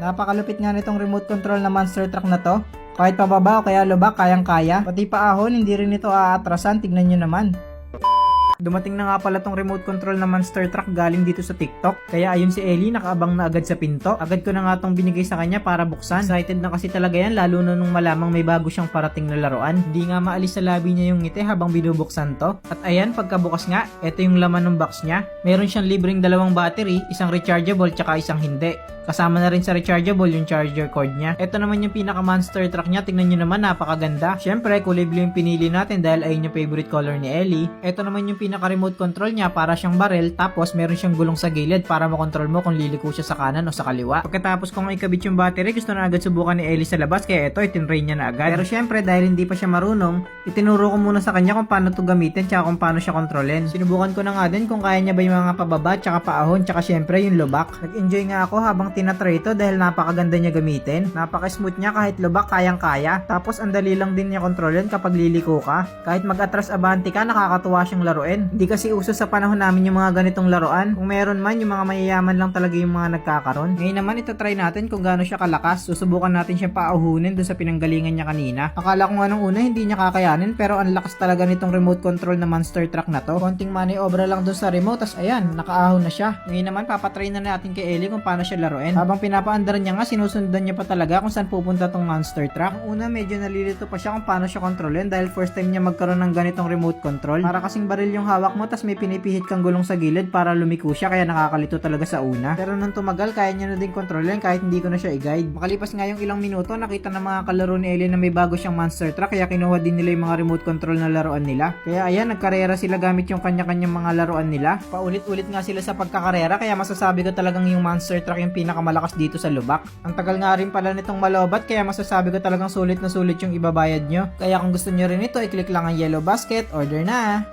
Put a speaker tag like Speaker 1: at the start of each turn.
Speaker 1: Napakalupit nga nitong remote control na monster truck na to. Kahit pababa o kaya lubak, kayang-kaya. Pati paahon, hindi rin ito aatrasan. Tignan nyo naman. Dumating na nga pala tong remote control na monster truck galing dito sa TikTok. Kaya ayun si Ellie, nakaabang na agad sa pinto. Agad ko na nga tong binigay sa kanya para buksan. Excited na kasi talaga yan, lalo na nung malamang may bago siyang parating na laruan. Hindi nga maalis sa labi niya yung ngiti habang binubuksan to. At ayan, pagkabukas nga, ito yung laman ng box niya. Meron siyang libreng dalawang battery, isang rechargeable tsaka isang hindi. Kasama na rin sa rechargeable yung charger cord niya. Ito naman yung pinaka monster truck niya. Tingnan nyo naman, napakaganda. Syempre, kulay blue yung pinili natin dahil ayun yung favorite color ni Ellie. Ito naman yung pinaka remote control niya, para siyang barrel. Tapos meron siyang gulong sa gilid para makontrol mo kung liliko siya sa kanan o sa kaliwa. Pagkatapos kung ikabit yung battery, gusto na agad subukan ni Ellie sa labas. Kaya ito, itinray niya na agad. Pero syempre, dahil hindi pa siya marunong, itinuro ko muna sa kanya kung paano to gamitin tsaka kung paano siya kontrolin. Sinubukan ko na nga din kung kaya niya ba yung mga pababa tsaka paahon tsaka syempre yung lubak. Nag-enjoy nga ako habang tinatry ito dahil napakaganda niya gamitin. Napaka-smooth niya, kahit lubak kayang-kaya. Tapos ang dali lang din niya kontrolin kapag liliko ka. Kahit mag-atras abante ka, nakakatuwa siyang laruin. Hindi kasi uso sa panahon namin yung mga ganitong laruan. Kung meron man, yung mga mayayaman lang talaga yung mga nagkakaroon. Ngayon naman, ito try natin kung gaano siya kalakas. Susubukan natin siyang pauhunin dun sa pinanggalingan niya kanina. Akala ko nga nung una hindi niya kakayanin, pero ang lakas talaga nitong remote control na monster truck na to. Konting maniobra lang dun sa remote, tas ayan, nakaahon na siya. Ngayon naman, papatry na natin kay Ellie kung paano siya laruin. Habang pinapaandar niya nga, sinusundan niya pa talaga kung saan pupunta tong monster truck. Ang una, medyo nalilito pa siya kung paano siya kontrolin dahil first time niya magkaroon ng ganitong remote control. Para kasing baril yung hawak mo, tas may pinipihit kang gulong sa gilid para lumiko siya, kaya nakakalito talaga sa una. Pero nung tumagal, kaya niya na din kontrolin kahit hindi ko na siya i-guide. Makalipas nga yung ilang minuto, nakita ng mga kalaro ni Ellie na may bago siyang monster truck, kaya kinuha din nila yung mga remote control na laruan nila. Kaya ayan, nagkarera sila gamit yung kanya-kanyang mga laruan nila. Paulit-ulit nga sila sa pagkakarera, kaya masasabi ko talagang yung monster truck yung pinakamalakas dito sa lubak. Ang tagal nga rin pala nitong malobat, kaya masasabi ko talagang sulit na sulit yung ibabayad nyo. Kaya kung gusto nyo rin ito, i-click lang ang yellow basket, order na!